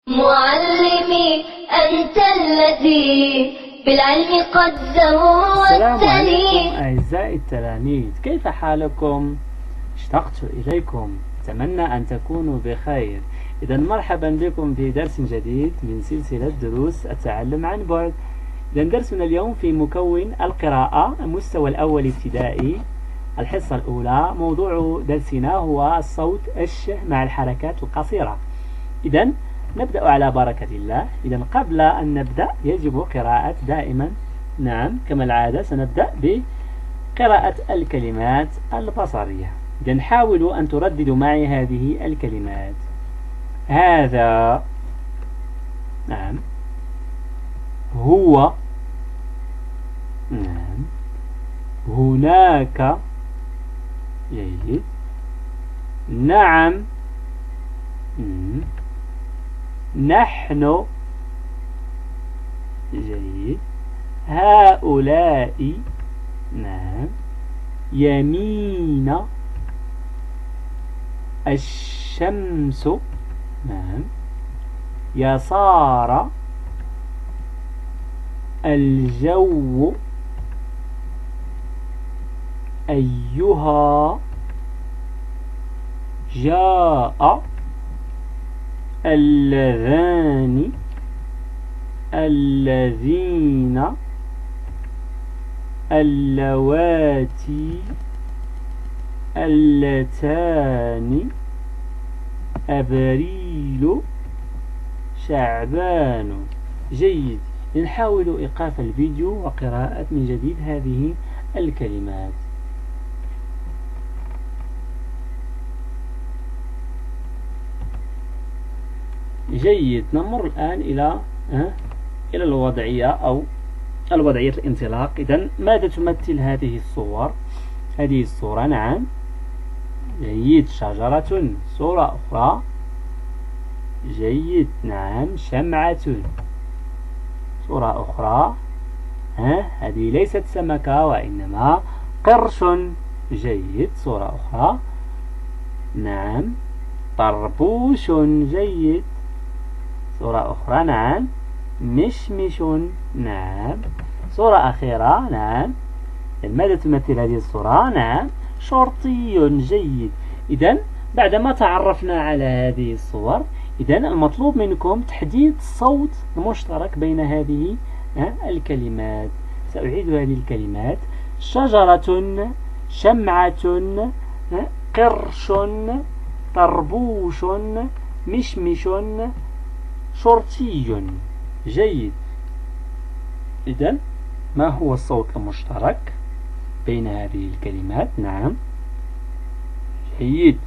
معلمي أنت الذي بالعلم قد السلام زودتني. عليكم أعزائي التلاميذ، كيف حالكم؟ اشتقت إليكم، أتمنى أن تكونوا بخير. إذا مرحبا بكم في درس جديد من سلسلة دروس التعلم عن بعد. إذا درسنا اليوم في مكون القراءة المستوى الأول ابتدائي، الحصة الأولى. موضوع درسنا هو الصوت الش مع الحركات القصيرة. إذا نبدأ على بركة الله. إذا قبل أن نبدأ يجب قراءة دائما، نعم كما العادة سنبدأ بقراءة الكلمات البصرية. إذا حاولوا أن ترددوا معي هذه الكلمات. هذا، نعم. هو، نعم. هناك، جيد. نعم، نحن، جيد. هؤلاء، نعم. يمين، الشمس، نعم. يسار، الجو، أيها، جاء، اللذان، الذين، اللواتي، اللتان، أبريل، شعبان. جيد. نحاول إيقاف الفيديو وقراءة من جديد هذه الكلمات. جيد. نمر الآن إلى الوضعية أو الوضعية الانطلاق. إذن ماذا تمثل هذه الصور؟ هذه الصورة، نعم. جيد. شجرة. صورة أخرى. جيد. نعم. شمعة. صورة أخرى. هذه ليست سمكة وإنما قرش. جيد. صورة أخرى. نعم. طربوش. جيد. صورة أخرى. نعم. مشمش. نعم. صورة أخيرة. نعم. ماذا تمثل هذه الصورة؟ نعم. شرطي. جيد. إذن بعدما تعرفنا على هذه الصور، إذن المطلوب منكم تحديد الصوت المشترك بين هذه الكلمات. سأعيد هذه الكلمات: شجرة، شمعة، قرش، طربوش، مشمش، شرطي. جيد. إذن ما هو الصوت المشترك بين هذه الكلمات؟ نعم. جيد.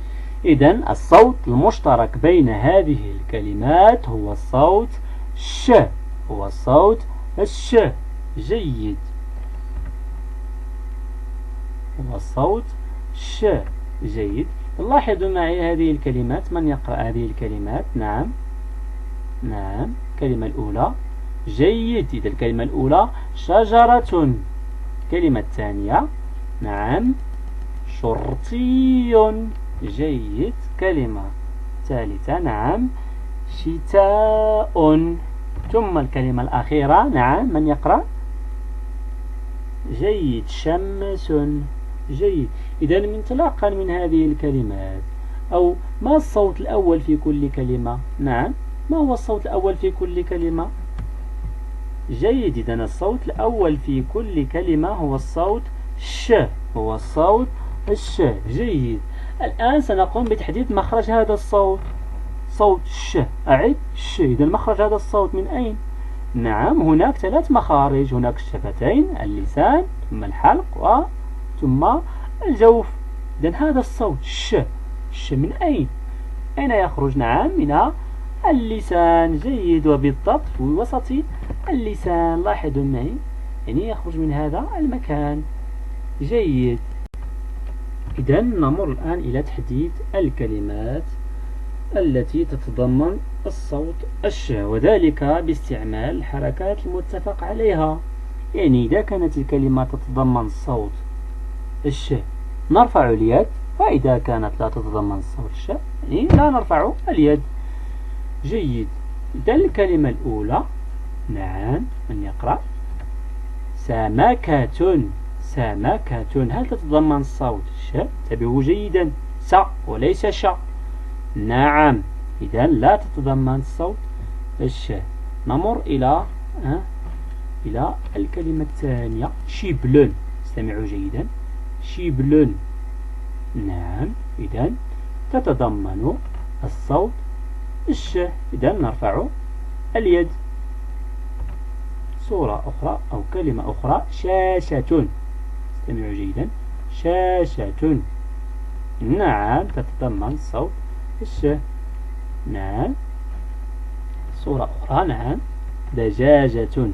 إذن الصوت المشترك بين هذه الكلمات هو الصوت ش، هو الصوت الش. جيد. هو الصوت ش. جيد. لاحظوا معي هذه الكلمات. من يقرأ هذه الكلمات؟ نعم. نعم. الكلمة الأولى. جيد. إذا الكلمة الأولى شجرة. الكلمة الثانية، نعم، شرطي. جيد. كلمة ثالثة، نعم، شتاء. ثم الكلمة الأخيرة، نعم، من يقرأ؟ جيد. شمس. جيد. إذن انطلاقا من هذه الكلمات، أو ما الصوت الأول في كل كلمة؟ نعم، ما هو الصوت الأول في كل كلمة؟ جيد. إذن الصوت الأول في كل كلمة هو الصوت ش، هو الصوت الش. جيد. الآن سنقوم بتحديد مخرج هذا الصوت. صوت ش. أعد ش. إذن مخرج هذا الصوت من أين؟ نعم، هناك 3 مخارج. هناك الشفتين، اللسان، ثم الحلق، ثم الجوف. إذن هذا الصوت ش. ش من أين؟ أين يخرج؟ نعم، من اللسان. جيد. وبالضبط في وسط اللسان. لاحظوا معي، يعني يخرج من هذا المكان. جيد. إذن نمر الآن إلى تحديد الكلمات التي تتضمن الصوت الش، وذلك باستعمال الحركات المتفق عليها. يعني إذا كانت الكلمة تتضمن الصوت الش نرفع اليد، وإذا كانت لا تتضمن الصوت الش يعني لا نرفع اليد. جيد. إذا الكلمة الأولى نعم من يقرأ سمكة. سمكة هل تتضمن الصوت ش؟ انتبهوا جيدا، س وليس ش. نعم إذا لا تتضمن الصوت الش. نمر إلى الكلمة الثانية شبل. استمعوا جيدا، شبل. نعم إذا تتضمن الصوت الش. إذا نرفع اليد. صورة أخرى أو كلمة أخرى شاشة. استمعوا جيدا، شاشة. نعم تتضمن الصوت الش. نعم. صورة أخرى نعم دجاجة.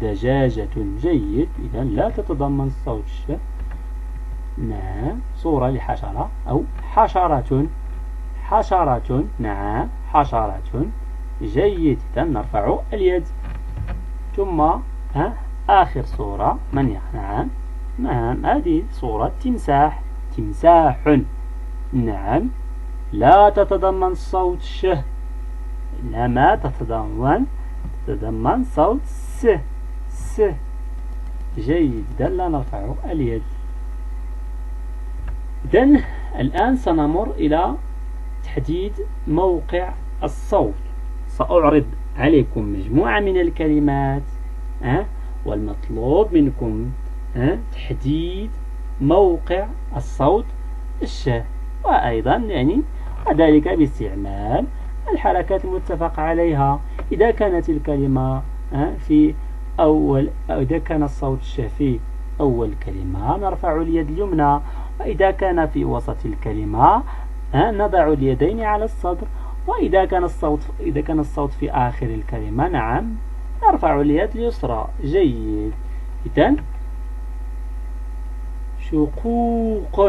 دجاجة. جيد، إذا لا تتضمن الصوت الش. نعم. صورة لحشرة أو حشرة. حشرة. نعم حشرة. جيد، إذا نرفع اليد. ثم آخر صورة من نعم هذه صورة تمساح. تمساح. نعم لا تتضمن الصوت ش، إنما تتضمن صوت س. جيد، لا نرفع اليد. إذن الآن سنمر إلى تحديد موقع الصوت. سأعرض عليكم مجموعة من الكلمات والمطلوب منكم تحديد موقع الصوت الش، وأيضا ذلك باستعمال الحركات المتفق عليها. إذا كانت الكلمة في أول، أو إذا كان الصوت الش في أول كلمة نرفع اليد اليمنى، وإذا كان في وسط الكلمة نضع اليدين على الصدر، وإذا كان الصوت في آخر الكلمة نعم نرفع اليد اليسرى. جيد، إذن شقوق.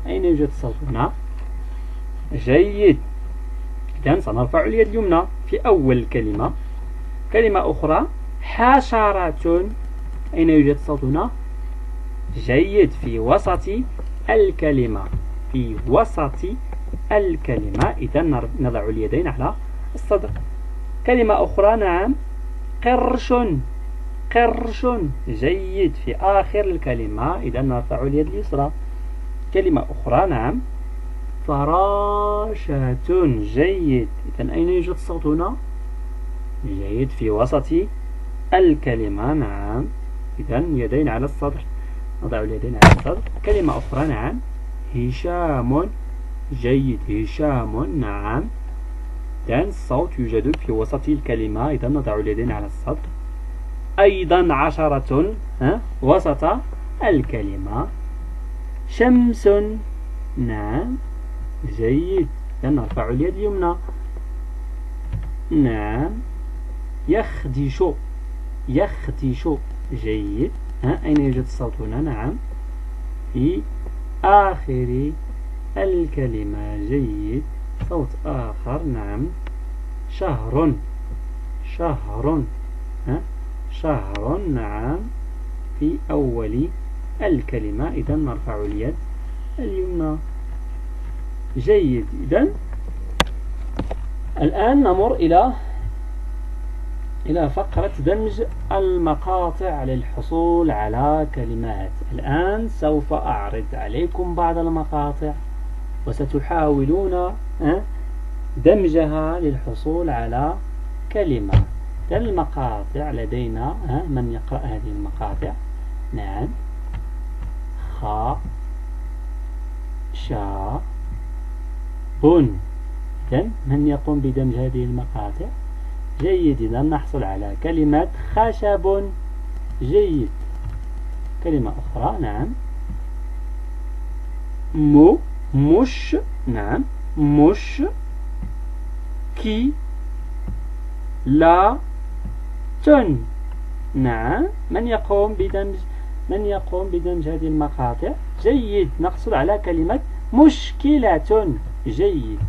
أين يوجد الصوت هنا؟ جيد، إذن سنرفع اليد اليمنى في أول كلمة. كلمة أخرى حشرة. أين يوجد الصوت هنا؟ جيد، في وسط الكلمة. في وسط الكلمة، إذن نضع اليدين على الصدر. كلمة أخرى نعم قرش. قرش. جيد، في آخر الكلمة، إذن نرفع اليد اليسرى. كلمة أخرى نعم فراشة. جيد، إذن أين يوجد الصوت هنا؟ جيد، في وسط الكلمة. نعم، إذن يدين على الصدر، نضع اليدين على الصدر. كلمة أخرى نعم هشام. جيد، هشام. نعم، إذن الصوت يوجد في وسط الكلمة، إذن نضع اليدين على الصدر. أيضا عشرة وسط الكلمة. شمس. نعم، جيد، إذن نرفع اليد اليمنى. نعم، يخدش. يخدش. جيد، أين يوجد الصوت هنا؟ نعم، في آخر الكلمة. جيد، صوت آخر نعم شهر. شهر. شهر. نعم، في أول الكلمة، إذن نرفع اليد اليمنى. جيد، إذن الآن نمر إلى فقرة دمج المقاطع للحصول على كلمات. الآن سوف أعرض عليكم بعض المقاطع وستحاولون دمجها للحصول على كلمة. المقاطع لدينا من يقرأ هذه المقاطع؟ نعم خ شا بن. إذن من يقوم بدمج هذه المقاطع؟ جيد، إذا نحصل على كلمة خشب. جيد. كلمة أخرى نعم مش. نعم مش كي لا تن. نعم، من يقوم بدمج هذه المقاطع؟ جيد، نحصل على كلمة مشكلة. جيد.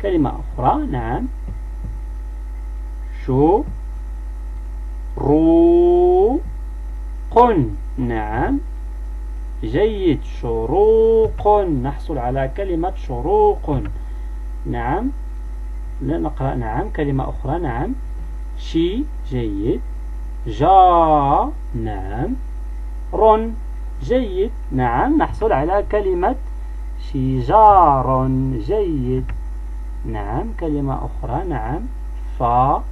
كلمة أخرى نعم شروق. نعم، جيد، شروق، نحصل على كلمة شروق. نعم، نقرأ نعم كلمة أخرى نعم شي جيد جا نعم رن جيد نعم نحصل على كلمة شجار جيد نعم كلمة أخرى نعم فا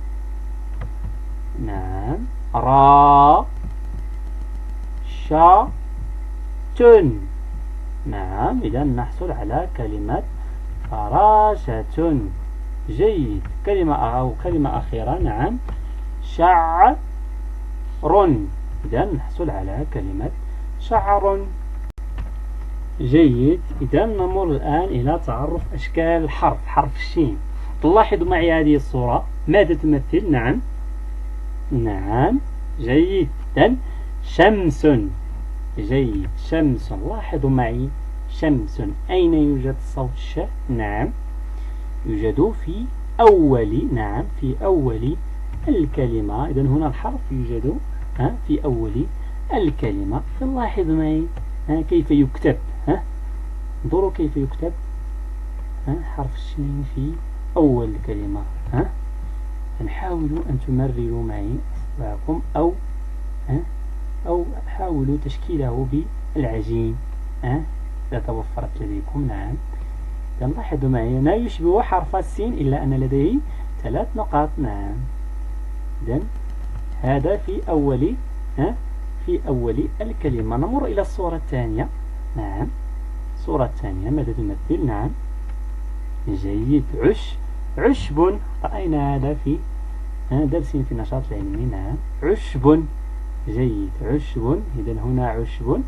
نعم را شا تن نعم إذا نحصل على كلمة فراشة جيد كلمة أخيرة نعم شعر إذا نحصل على كلمة شعر جيد. إذا نمر الآن إلى تعرف أشكال الحرف حرف الشين. تلاحظوا معي هذه الصورة ماذا تمثل نعم جيد. إذا شمس جيد شمس. لاحظوا معي شمس أين يوجد صوت الش نعم يوجد في أول الكلمة. إذا هنا الحرف يوجد في أول الكلمة. فلاحظ معي كيف يكتب انظروا كيف يكتب حرف الشين في أول الكلمة. حاولوا أن تمرروا معي أصبعكم أو حاولوا تشكيله بالعجين إذا توفرت لديكم. نعم لاحظوا معي لا يشبه حرف السين إلا أن لديه 3 نقاط. نعم إذن هذا في أول الكلمة. نمر إلى الصورة الثانية. نعم الصورة الثانية ماذا تمثل نعم جيد عشب. رأينا هذا في درس في النشاط العلمي. نعم عشب جيد عشب. إذن هنا عشب.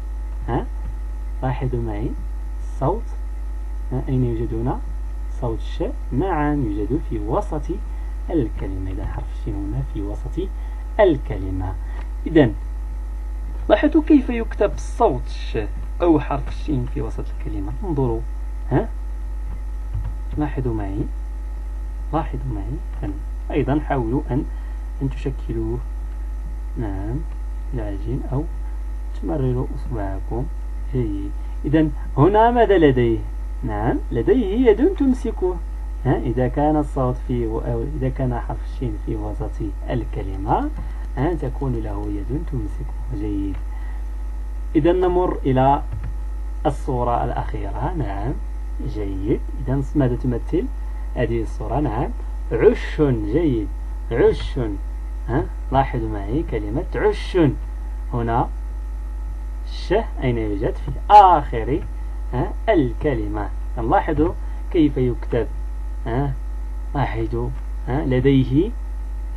لاحظوا معي الصوت أين يوجد هنا صوت الش نعم يوجد في وسط الكلمة. إذا حرف الشين هنا في وسط الكلمة. إذن لاحظوا كيف يكتب صوت الش أو حرف الشين في وسط الكلمة. انظروا لاحظوا معي أيضا حاولوا أن تشكلوا نعم العجين أو تمرروا أصبعكم جيد. إذن هنا ماذا لديه نعم لديه يد تمسكه. إذا كان الصوت أو إذا كان حرف الشين في وسط الكلمة تكون له يد تمسكه جيد. إذا نمر إلى الصورة الأخيرة. نعم جيد. إذا ماذا تمثل هذه الصورة نعم عش جيد عش. لاحظوا معي كلمة عش هنا ش أين يوجد في آخر الكلمة. لاحظوا كيف يكتب. لاحظوا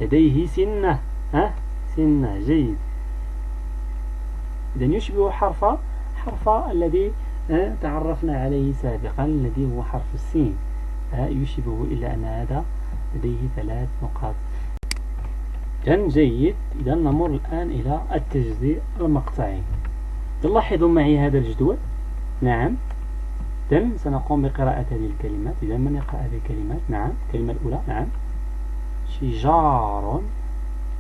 لديه سنة سنة جيد. إذن يشبه حرف الذي تعرفنا عليه سابقا الذي هو حرف السين يشبه إلا أن هذا لديه 3 نقاط. جيد. إذا نمر الآن إلى التجزيء المقطعي. تلاحظوا معي هذا الجدول. نعم إذن سنقوم بقراءة هذه الكلمات. إذا من يقرأ هذه الكلمات نعم الكلمة الأولى نعم شجار.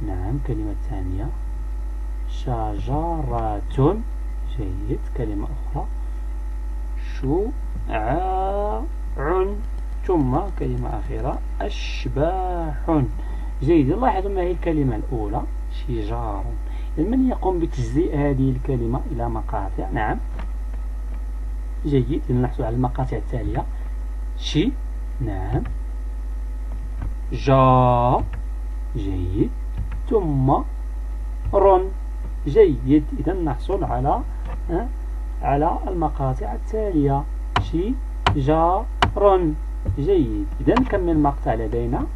نعم كلمة الثانية شجرة جيد. كلمة أخرى شعاع. ثم كلمة أخيرة أشباح جيد. لاحظوا معي الكلمة الأولى شجار. من يقوم بتجزيء هذه الكلمة إلى مقاطع نعم جيد. نحصل على المقاطع التالية شي نعم جا جيد ثم رن جيد. إذا نحصل على المقاطع التالية شي جا رن جيد. إذا كم من مقطع لدينا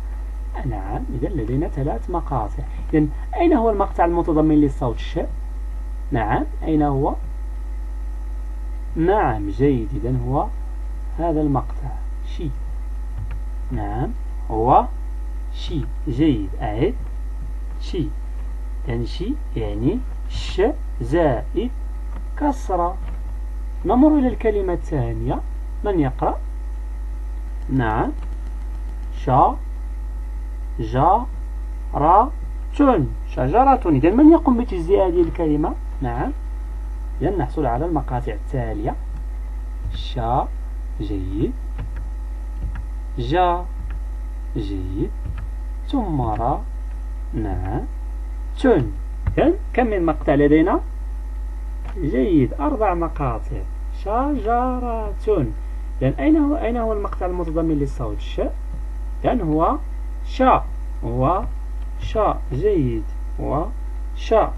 نعم إذا لدينا 3 مقاطع. إذا أين هو المقطع المتضمن للصوت الش نعم أين هو نعم جيد. إذا هو هذا المقطع شي نعم هو شي جيد. أعد شي يعني شي يعني ش زائد كسرة. نمر إلى الكلمة الثانية. من يقرأ نعم شا جا را تن شجرة. إذا من يقوم بتجزئة هذه الكلمة نعم إذا نحصل على المقاطع التالية شا جيد جا جيد. ثم را. نعم. تن. إذن كم من مقطع لدينا؟ جيد، 4 مقاطع. شجرة. إذن أين هو المقطع المتضمن للصوت ش؟ إذن هو شا. هو شا. جيد. هو شا.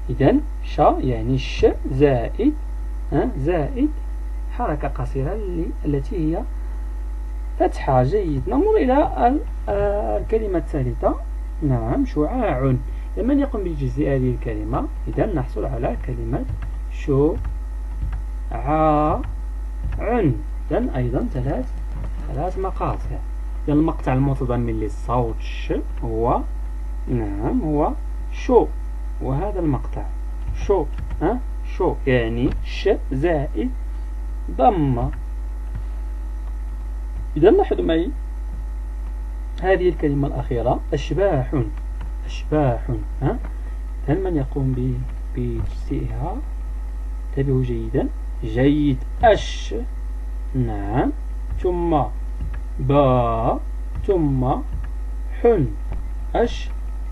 إذن شا يعني ش زائد زائد حركة قصيرة التي هي فتحة. جيد. نمر إلى الكلمة الثالثة. نعم. شعاع. من يقوم بجزء هذه الكلمة؟ إذن نحصل على كلمة شعاع. إذن أيضا ثلاث مقاطع. المقطع المتضمن للصوت ش هو نعم هو شو. وهذا المقطع شو شو يعني ش زائد ضمة. إذا لاحظوا معي هذه الكلمة الأخيرة أشباح. أشباح. هل من يقوم بتجزئها؟ انتبهوا جيدا. جيد. أش. نعم. ثم با. ثم حن. أش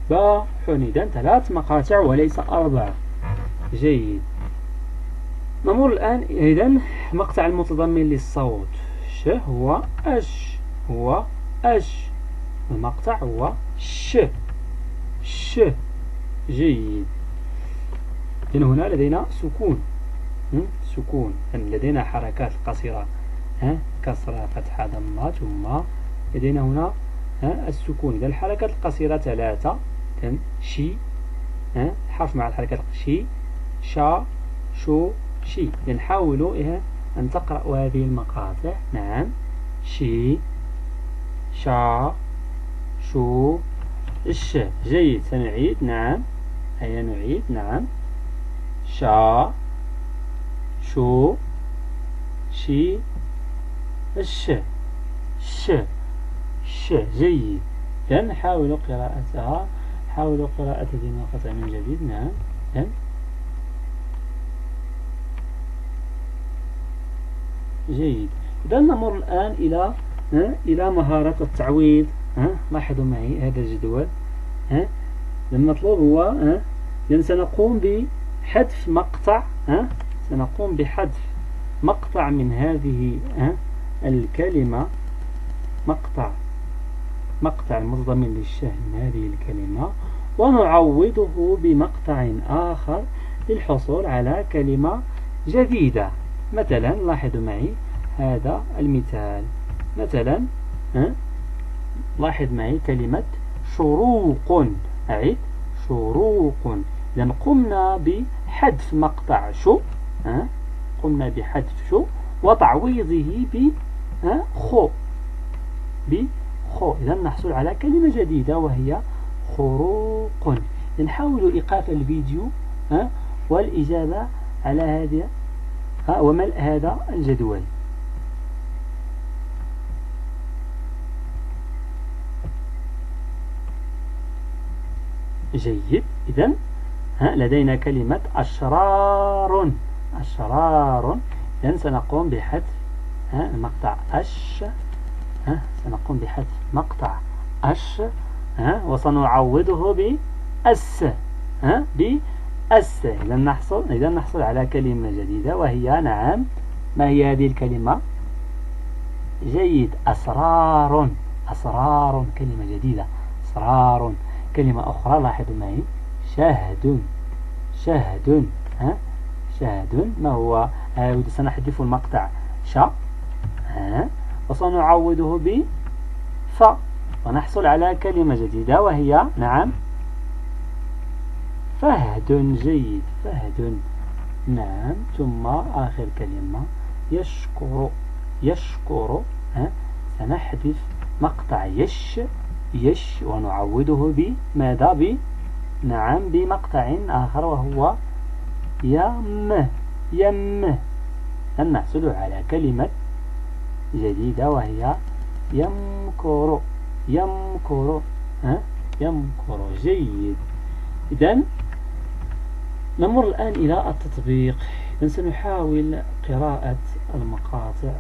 با حن. إذن 3 مقاطع وليس 4. جيد. نمر الآن. إذن المقطع المتضمن للصوت ش هو أش. هو أش. المقطع هو ش. ش. جيد. إذن هنا لدينا سكون. سكون. لدينا حركات قصيرة كسرة فتحة ضمة. ثم لدينا هنا السكون. إذا الحركات القصيرة 3. شي حرف مع الحركات شي شا شو شي. نحاول أن تقرأوا هذه المقاطع. نعم. شي شا شو الش. جيد. سنعيد. نعم. هيا نعيد. نعم. شا شو شي الش. ش. ش. جيد. إذن حاولوا قراءتها. حاولوا قراءة هذه المقاطع من جديد. نعم. جيد. إذا نمر الآن إلى مهارة التعويض. لاحظوا معي هذا الجدول. المطلوب هو سنقوم بحذف مقطع. سنقوم بحذف مقطع من هذه الكلمة. مقطع المتضمن للش من هذه الكلمة، ونعوضه بمقطع آخر للحصول على كلمة جديدة. مثلا لاحظوا معي هذا المثال. مثلا لاحظ معي كلمة شروق. أعيد. شروق. إذن قمنا بحذف مقطع شو. قمنا بحذف شو وتعويضه بخو. إذن نحصل على كلمة جديدة وهي خروق. نحاول إيقاف الفيديو والإجابة على هذا وملء هذا الجدول. جيد. إذن لدينا كلمة أشرار. أشرار. إذن سنقوم بحذف مقطع أش. سنقوم بحذف مقطع أش وسنعوضه بأس. بأس. إذن نحصل على كلمة جديدة وهي نعم. ما هي هذه الكلمة؟ جيد. أسرار. أسرار. كلمة جديدة. أسرار. كلمة أخرى لاحظوا معي. شهد. شهد. شهد. ما هو؟ سنحذف المقطع شا وسنعوضه ف ونحصل على كلمة جديدة وهي نعم فهد. جيد. فهد. نعم. ثم آخر كلمة يشكر. يشكر. سنحذف مقطع يش ونعوضه بماذا؟ نعم بمقطع آخر وهو يم. يم. نحصل على كلمة جديدة وهي يمكر. يمكر. يمكر. جيد. إذن نمر الآن إلى التطبيق. إذن سنحاول قراءة المقاطع.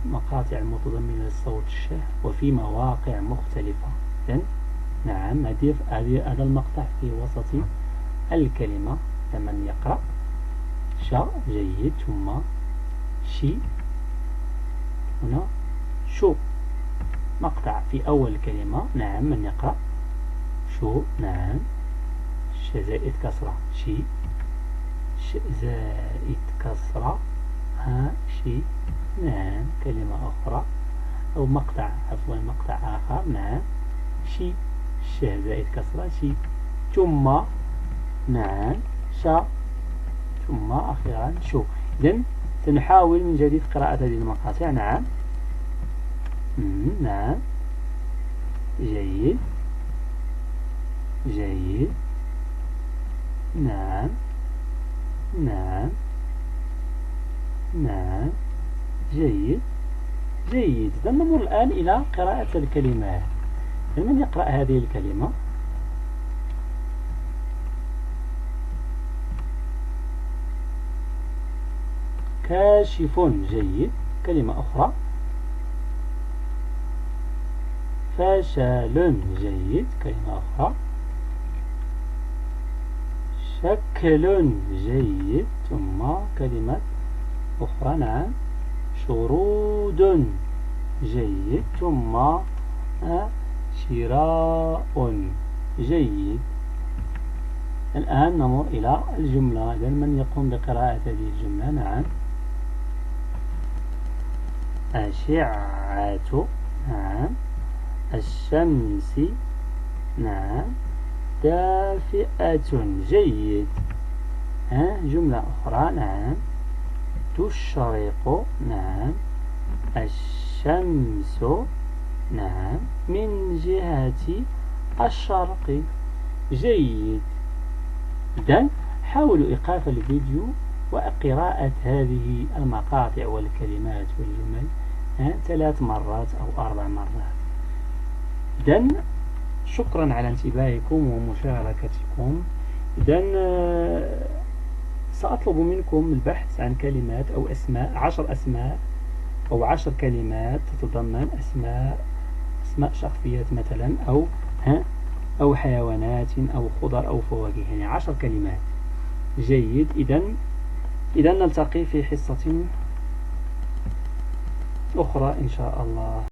مقاطع المتضمنة للصوت الشه وفي مواقع مختلفة. إذن نعم هذا المقطع في وسط الكلمة. لمن يقرأ شا جيد، ثم شي، هنا شو. مقطع في أول كلمة. نعم من يقرأ شو. نعم ش زائد كسرة شي، ش زائد كسرة ها شي. نعم كلمة أخرى أو مقطع مقطع آخر. نعم شي ش زائد كسرة شي، ثم نعم شا، ثم أخيرا شو. إذن سنحاول من جديد قراءة هذه المقاطع. نعم نعم جيد جيد. نعم نعم نعم جيد جيد. إذن نمر الآن إلى قراءة الكلمات. من يقرأ هذه الكلمة؟ كاشف جيد. كلمة أخرى فشل جيد. كلمة أخرى شكل جيد. ثم كلمة أخرى. نعم شرود جيد. ثم شراء جيد. الآن نمر إلى الجملة. إذن من يقوم بقراءة هذه الجملة؟ نعم أشعة. نعم الشمس. نعم دافئة جيد. جملة أخرى. نعم تشرق. نعم الشمس. نعم من جهة الشرق جيد. إذن حاولوا إيقاف الفيديو وقراءة هذه المقاطع والكلمات والجمل 3 مرات أو 4 مرات. إذن شكرا على انتباهكم ومشاركتكم. إذن سأطلب منكم البحث عن كلمات أو أسماء 10 أسماء أو 10 كلمات تتضمن أسماء شخصيات مثلا أو حيوانات أو خضر أو فواكه، يعني 10 كلمات. جيد. إذن نلتقي في حصة أخرى إن شاء الله.